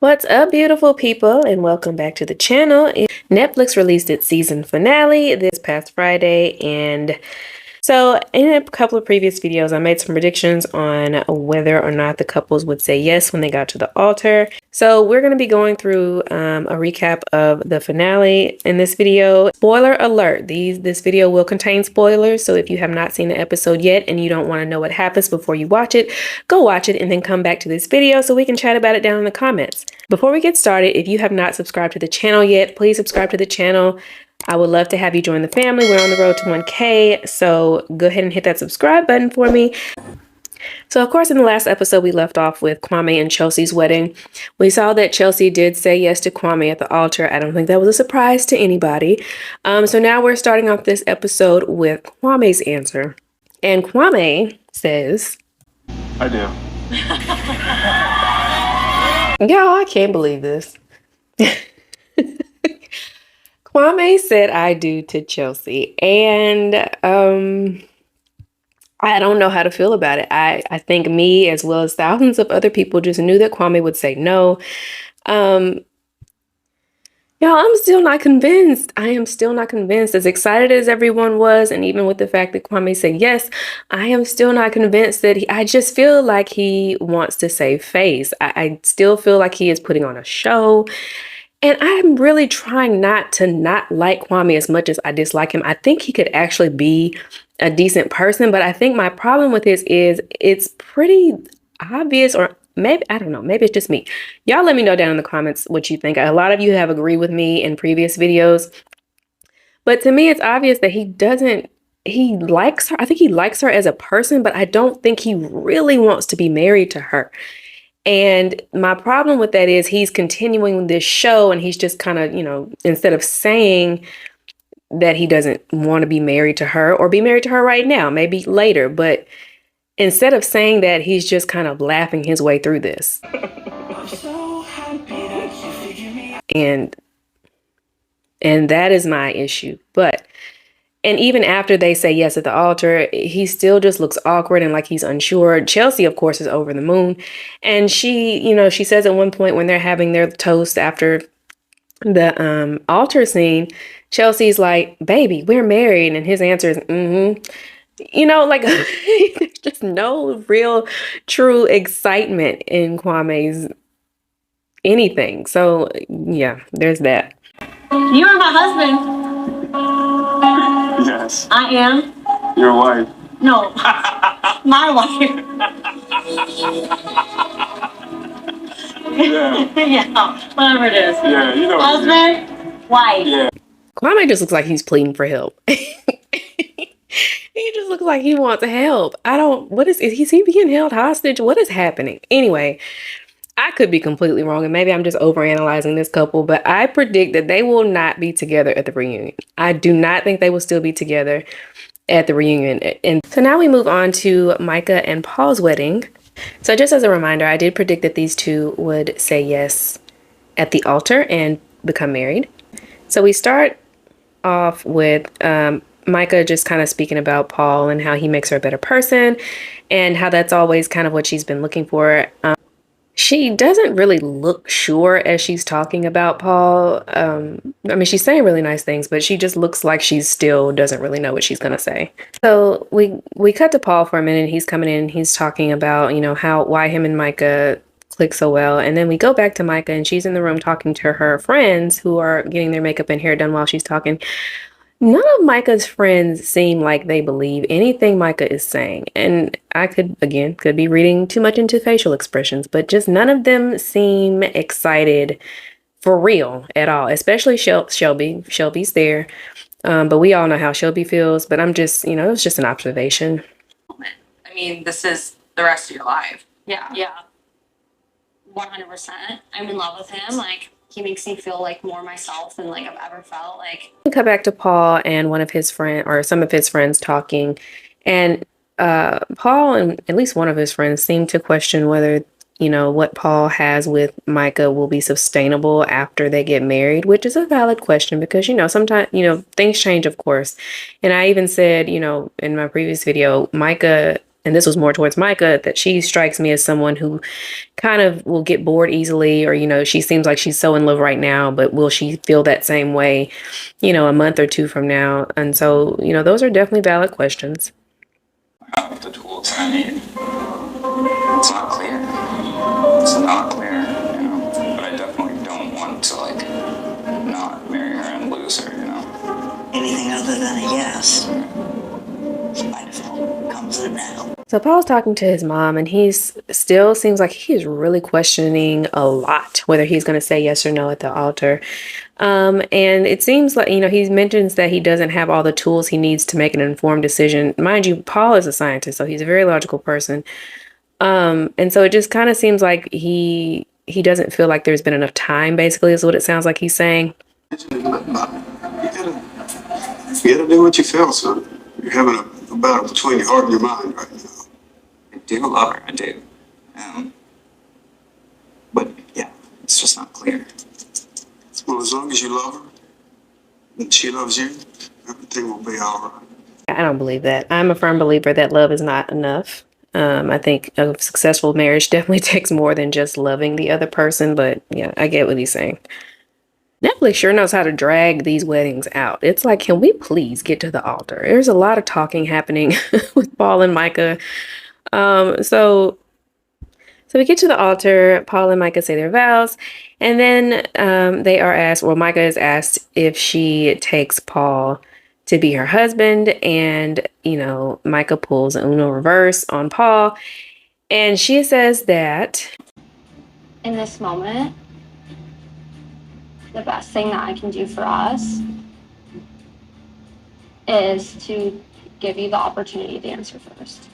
What's up, beautiful people, and welcome back to the channel. Netflix released its season finale this past Friday, and so in a couple of previous videos, I made some predictions on whether or not the couples would say yes when they got to the altar. So we're going to be going through a recap of the finale in this video. Spoiler alert, this video will contain spoilers. So if you have not seen the episode yet and you don't want to know what happens before you watch it, go watch it and then come back to this video so we can chat about it down in the comments. Before we get started, if you have not subscribed to the channel yet, please subscribe to the channel. I would love to have you join the family. We're on the road to 1K, so go ahead and hit that subscribe button for me. So, of course, in the last episode, we left off with Kwame and Chelsea's wedding. We saw that Chelsea did say yes to Kwame at the altar. I don't think that was a surprise to anybody. So now we're starting off this episode with Kwame's answer. And Kwame says, I do. Y'all, I can't believe this. Kwame said I do to Chelsea, and I don't know how to feel about it. I think me, as well as thousands of other people, just knew that Kwame would say no. Y'all, I'm still not convinced. I am still not convinced. As excited as everyone was, and even with the fact that Kwame said yes, I am still not convinced that I just feel like he wants to save face. I still feel like he is putting on a show. And I'm really trying not to not like Kwame as much as I dislike him. I think he could actually be a decent person, but I think my problem with this is it's pretty obvious, or maybe, I don't know, maybe it's just me. Y'all let me know down in the comments what you think. A lot of you have agreed with me in previous videos, but to me, it's obvious that he likes her. I think he likes her as a person, but I don't think he really wants to be married to her. And my problem with that is he's continuing this show, and he's just kind of, instead of saying that he doesn't want to be married to her or be married to her right now, maybe later, but instead of saying that, he's just kind of laughing his way through this. And that is my issue. And even after they say yes at the altar, he still just looks awkward and like he's unsure. Chelsea, of course, is over the moon. And she says at one point when they're having their toast after the altar scene, Chelsea's like, "Baby, we're married." And his answer is, mm-hmm. There's just no real true excitement in Kwame's anything. So, yeah, there's that. You are my husband. Yes. I am. Your wife. No. My wife. Yeah. Yeah. Whatever it is. Yeah, you know. Husband, wife. Yeah. Kwame just looks like he's pleading for help. He just looks like he wants help. Is he being held hostage? What is happening? Anyway, I could be completely wrong, and maybe I'm just overanalyzing this couple, but I predict that they will not be together at the reunion. I do not think they will still be together at the reunion. And so now we move on to Micah and Paul's wedding. So just as a reminder, I did predict that these two would say yes at the altar and become married. So we start off with Micah just kind of speaking about Paul and how he makes her a better person and how that's always kind of what she's been looking for. She doesn't really look sure as she's talking about Paul. She's saying really nice things, but she just looks like she still doesn't really know what she's going to say. So we cut to Paul for a minute. He's coming in. He's talking about, why him and Micah click so well. And then we go back to Micah, and she's in the room talking to her friends who are getting their makeup and hair done while she's talking. None of Micah's friends seem like they believe anything Micah is saying. And I could be reading too much into facial expressions, but just none of them seem excited for real at all, especially Shelby. Shelby's there. But we all know how Shelby feels, but I'm just, it was just an observation. I mean, this is the rest of your life. Yeah. 100%. I'm in love with him. Like, he makes me feel like more myself than like I've ever felt. Like, we cut back to Paul and one of his friends, or some of his friends, talking, and Paul and at least one of his friends seemed to question whether what Paul has with Micah will be sustainable after they get married, which is a valid question because sometimes things change, of course. And I even said in my previous video, Micah and this was more towards Micah, that she strikes me as someone who kind of will get bored easily, or, she seems like she's so in love right now, but will she feel that same way, a month or two from now? And so, those are definitely valid questions. I have the tools I need. It's not clear. It's not clear, but I definitely don't want to, not marry her and lose her, Anything other than a yes, by default, comes in now. So Paul's talking to his mom, and he's still seems like he is really questioning a lot whether he's going to say yes or no at the altar. And it seems like, he mentions that he doesn't have all the tools he needs to make an informed decision. Mind you, Paul is a scientist, so he's a very logical person. And so it just kind of seems like he doesn't feel like there's been enough time, basically, is what it sounds like he's saying. You gotta do what you feel, son. You're having a battle between your heart and your mind right now. I do love her, I do. But yeah, it's just not clear. Well, as long as you love her and she loves you, everything will be all right. I don't believe that. I'm a firm believer that love is not enough. I think a successful marriage definitely takes more than just loving the other person, but yeah, I get what he's saying. Netflix sure knows how to drag these weddings out. It's like, can we please get to the altar? There's a lot of talking happening with Paul and Micah. So we get to the altar. Paul and Micah say their vows, and then they are asked. Well, Micah is asked if she takes Paul to be her husband, and Micah pulls an Uno reverse on Paul, and she says that In this moment, the best thing that I can do for us is to give you the opportunity to answer first.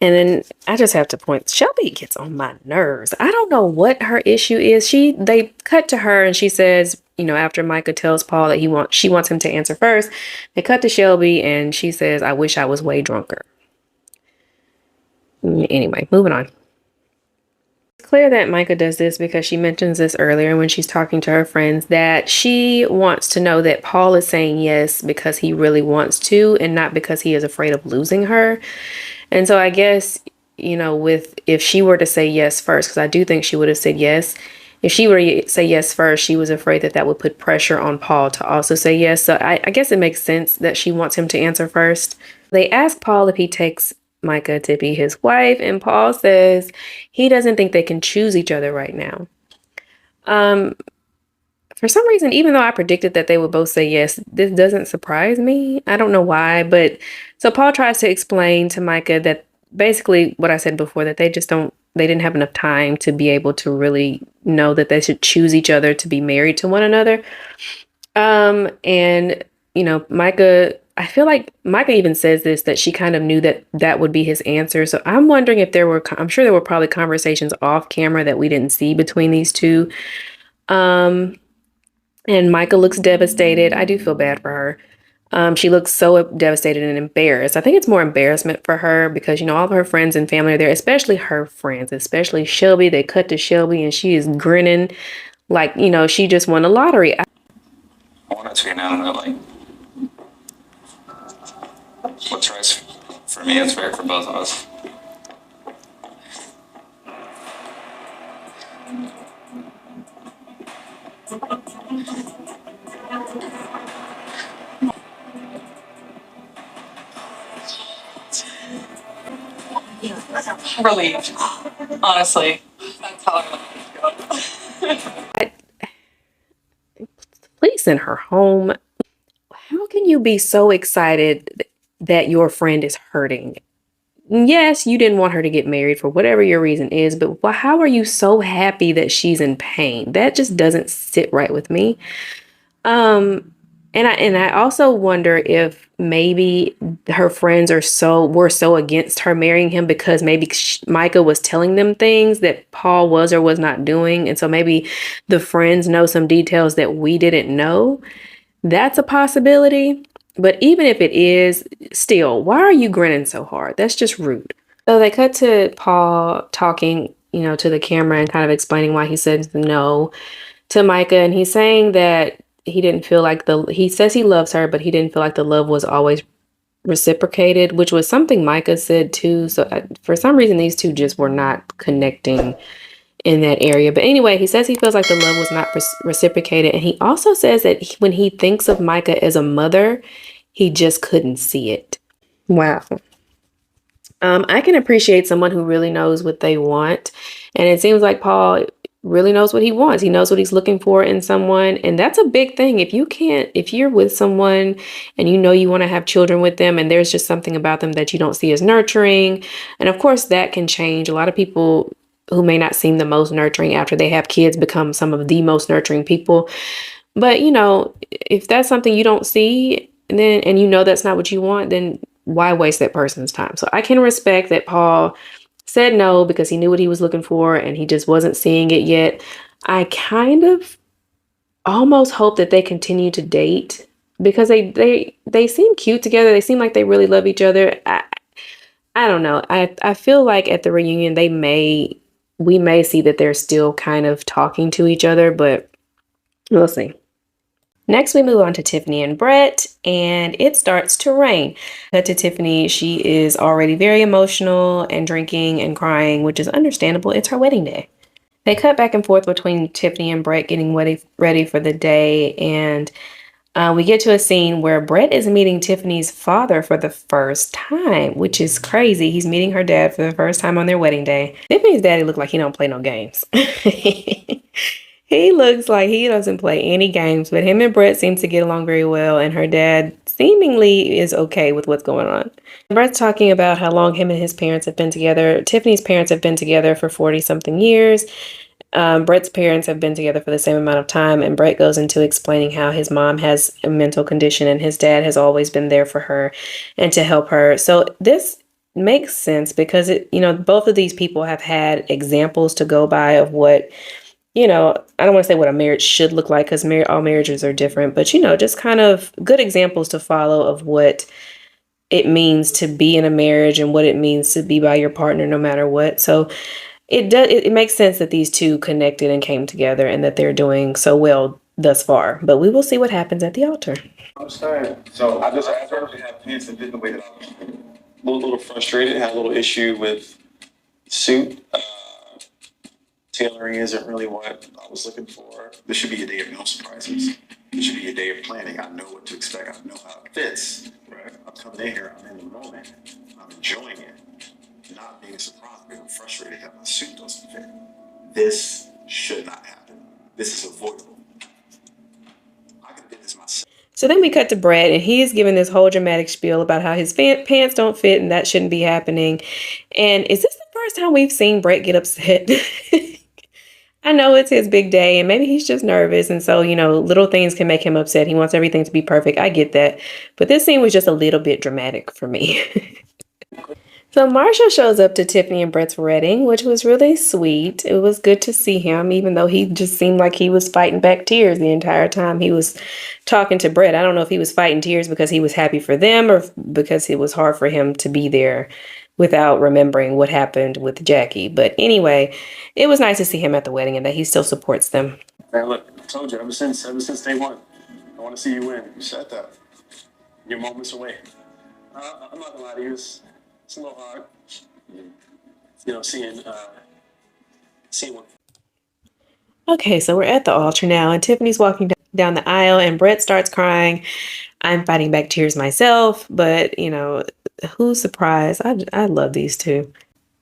And then I just have to point, Shelby gets on my nerves. I don't know what her issue is. They cut to her and she says, after Micah tells Paul that she wants him to answer first, they cut to Shelby and she says, I wish I was way drunker. Anyway, moving on. It's clear that Micah does this because she mentions this earlier when she's talking to her friends, that she wants to know that Paul is saying yes because he really wants to and not because he is afraid of losing her. And so I guess, if she were to say yes first, because I do think she would have said yes. If she were to say yes first, she was afraid that would put pressure on Paul to also say yes. So I guess it makes sense that she wants him to answer first. They ask Paul if he takes Micah to be his wife, and Paul says he doesn't think they can choose each other right now. For some reason, even though I predicted that they would both say yes, this doesn't surprise me. I don't know why, but so Paul tries to explain to Micah that basically what I said before, that they didn't have enough time to be able to really know that they should choose each other to be married to one another. And Micah, I feel like Micah even says this, that she kind of knew that would be his answer. So I'm wondering if I'm sure there were probably conversations off camera that we didn't see between these two. And Micah looks devastated. I do feel bad for her. She looks so devastated and embarrassed. I think it's more embarrassment for her because, all of her friends and family are there, especially her friends, especially Shelby. They cut to Shelby and she is grinning like, she just won the lottery. I want it to be known that, what's right for me is fair for both of us. Relieved. Honestly. That's how I want Please send her home. How can you be so excited that your friend is hurting? Yes, you didn't want her to get married for whatever your reason is, but how are you so happy that she's in pain? That just doesn't sit right with me. And I also wonder if maybe her friends were so against her marrying him because maybe Micah was telling them things that Paul was or was not doing, and so maybe the friends know some details that we didn't know. That's a possibility. But even if it is, still, why are you grinning so hard? That's just rude. So they cut to Paul talking, to the camera and kind of explaining why he said no to Micah. And he's saying that he didn't feel like he says he loves her, but he didn't feel like the love was always reciprocated, which was something Micah said too. So for some reason, these two just were not connecting in that area. But anyway, he says he feels like the love was not reciprocated. And he also says that when he thinks of Micah as a mother, he just couldn't see it. Wow. I can appreciate someone who really knows what they want. And it seems like Paul really knows what he wants. He knows what he's looking for in someone. And that's a big thing. If you're with someone and you know you want to have children with them and there's just something about them that you don't see as nurturing. And of course, that can change. A lot of people who may not seem the most nurturing after they have kids become some of the most nurturing people. But, if that's something you don't see and you know that's not what you want, then why waste that person's time? So I can respect that Paul said no because he knew what he was looking for and he just wasn't seeing it yet. I kind of almost hope that they continue to date because they seem cute together. They seem like they really love each other. I don't know. I feel like at the reunion we may see that they're still kind of talking to each other, but we'll see. Next, we move on to Tiffany and Brett, and it starts to rain. Cut to Tiffany. She is already very emotional and drinking and crying, which is understandable. It's her wedding day. They cut back and forth between Tiffany and Brett getting ready for the day, and we get to a scene where Brett is meeting Tiffany's father for the first time, which is crazy. He's meeting her dad for the first time on their wedding day. Tiffany's daddy look like he don't play no games. He looks like he doesn't play any games, but him and Brett seem to get along very well, and her dad seemingly is okay with what's going on. Brett's talking about how long him and his parents have been together. Tiffany's parents have been together for 40-something years. Brett's parents have been together for the same amount of time, and Brett goes into explaining how his mom has a mental condition and his dad has always been there for her and to help her. So this makes sense because both of these people have had examples to go by of what, I don't want to say what a marriage should look like because all marriages are different, but just kind of good examples to follow of what it means to be in a marriage and what it means to be by your partner no matter what. So it makes sense that these two connected and came together and that they're doing so well thus far. But we will see what happens at the altar. I'm sorry. So I just asked her to have pants that didn't the way that I was a little frustrated, had a little issue with suit. Tailoring isn't really what I was looking for. This should be a day of no surprises. This should be a day of planning. I know what to expect. I know how it fits. Right? I'm coming in here. I'm in the moment. I'm enjoying it. Not being surprised, being frustrated that my suit doesn't fit. This should not happen. This is avoidable. I could do this myself. So then we cut to Brett, and he's giving this whole dramatic spiel about how his pants don't fit and that shouldn't be happening. And is this the first time we've seen Brett get upset? I know it's his big day and maybe he's just nervous. And so, little things can make him upset. He wants everything to be perfect. I get that. But this scene was just a little bit dramatic for me. So Marshall shows up to Tiffany and Brett's wedding, which was really sweet. It was good to see him, even though he just seemed like he was fighting back tears the entire time he was talking to Brett. I don't know if he was fighting tears because he was happy for them or because it was hard for him to be there without remembering what happened with Jackie. But anyway, it was nice to see him at the wedding and that he still supports them. Man, look, I told you ever since day one, I want to see you win. You said that. You're moments away. I'm not gonna lie to you, it's a little hard. Seeing what. Okay, so we're at the altar now, and Tiffany's walking down the aisle, and Brett starts crying. I'm fighting back tears myself, but who's surprised? I love these two.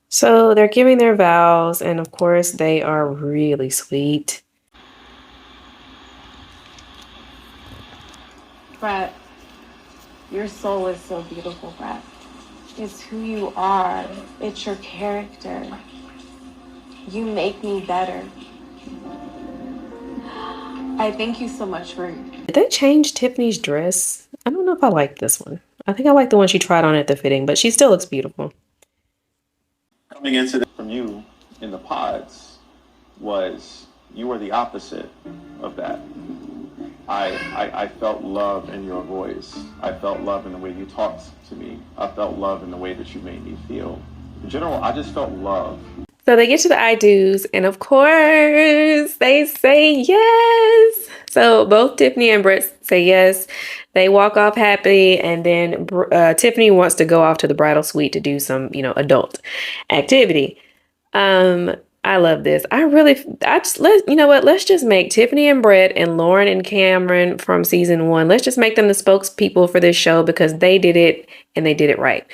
So they're giving their vows, and of course they are really sweet. Brett, your soul is so beautiful, Brett. It's who you are. It's your character. You make me better. I thank you so much for... Did they change Tiffany's dress? I don't know if I like this one. I think I like the one she tried on at the fitting, but she still looks beautiful. Coming into this from you in the pods was you were the opposite of that. I felt love in your voice. I felt love in the way you talked to me. I felt love in the way that you made me feel. In general, I just felt love. So they get to the I do's, and of course they say yes. So both Tiffany and Brett say yes. They walk off happy, and then Tiffany wants to go off to the bridal suite to do some, adult activity. I love this. Let's just make Tiffany and Brett and Lauren and Cameron from season 1. Let's just make them the spokespeople for this show because they did it and they did it right.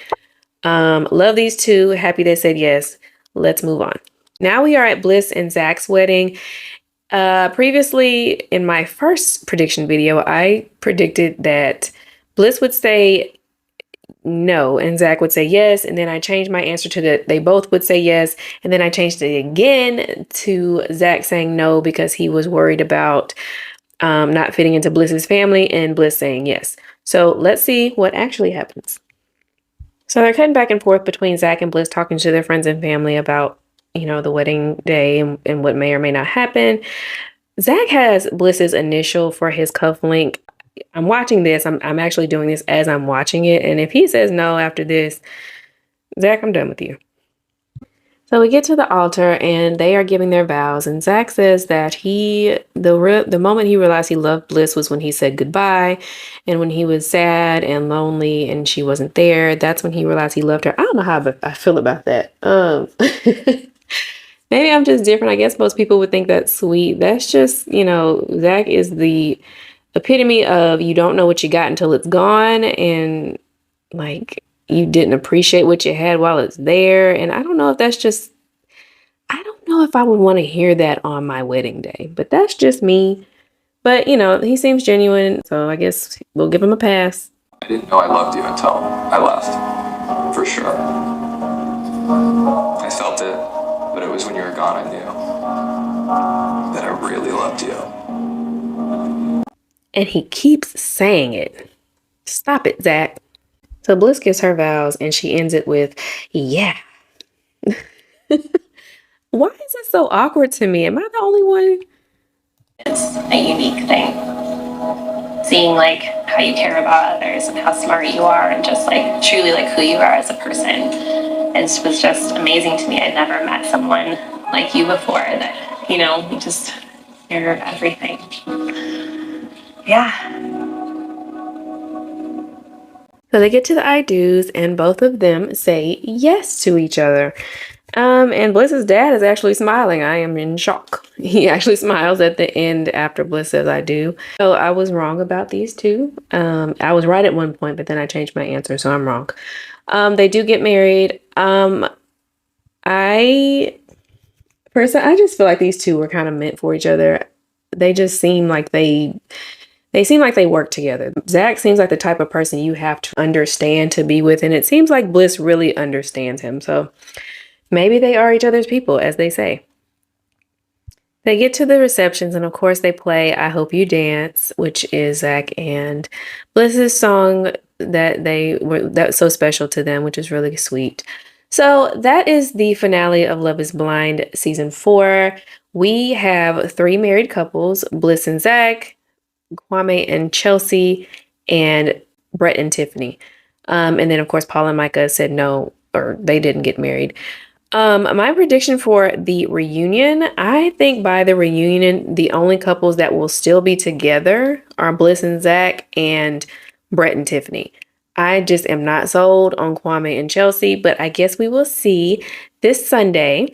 Love these two. Happy they said yes. Let's move on. Now we are at Bliss and Zach's wedding. Previously in my first prediction video, I predicted that Bliss would say no and Zach would say yes, and then I changed my answer to that they both would say yes, and then I changed it again to Zach saying no because he was worried about not fitting into Bliss's family, and Bliss saying yes. So let's see what actually happens. So they're cutting back and forth between Zach and Bliss talking to their friends and family about, the wedding day and what may or may not happen. Zach has Bliss's initial for his cuff link. I'm watching this. I'm actually doing this as I'm watching it. And if he says no after this, Zach, I'm done with you. So we get to the altar and they are giving their vows. And Zach says that the moment he realized he loved Bliss was when he said goodbye. And when he was sad and lonely and she wasn't there, that's when he realized he loved her. I don't know how I feel about that. Maybe I'm just different. I guess most people would think that's sweet. That's just, Zach is the epitome of you don't know what you got until it's gone. And like you didn't appreciate what you had while it's there. And I don't know if I would want to hear that on my wedding day, but that's just me. But, he seems genuine. So I guess we'll give him a pass. I didn't know I loved you until I left, for sure. I felt it, but it was when you were gone I knew that I really loved you. And he keeps saying it. Stop it, Zach. So Bliss gives her vows and she ends it with, yeah. Why is it so awkward to me? Am I the only one? It's a unique thing. Seeing like how you care about others and how smart you are and just like truly like who you are as a person. It was just amazing to me. I'd never met someone like you before that, you just you're everything. Yeah. So they get to the I do's and both of them say yes to each other. And Bliss's dad is actually smiling. I am in shock. He actually smiles at the end after Bliss says I do. So I was wrong about these two. I was right at one point, but then I changed my answer, so I'm wrong. They do get married. I just feel like these two were kind of meant for each other. They just seem like they work together. Zach seems like the type of person you have to understand to be with, and it seems like Bliss really understands him. So maybe they are each other's people, as they say. They get to the receptions, and of course they play I Hope You Dance, which is Zach and Bliss's song that's so special to them, which is really sweet. So that is the finale of Love is Blind season 4. We have 3 married couples, Bliss and Zach, Kwame and Chelsea, and Brett and Tiffany. And then of course Paul and Micah said no, or they didn't get married. My prediction for the reunion, I think by the reunion, the only couples that will still be together are Bliss and Zach and Brett and Tiffany. I just am not sold on Kwame and Chelsea, but I guess we will see this Sunday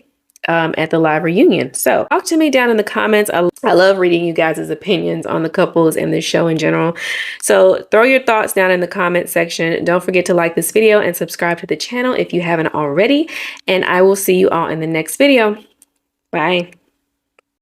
at the live reunion. So talk to me down in the comments. I love reading you guys' opinions on the couples and the show in general. So throw your thoughts down in the comment section. Don't forget to like this video and subscribe to the channel if you haven't already. And I will see you all in the next video. Bye.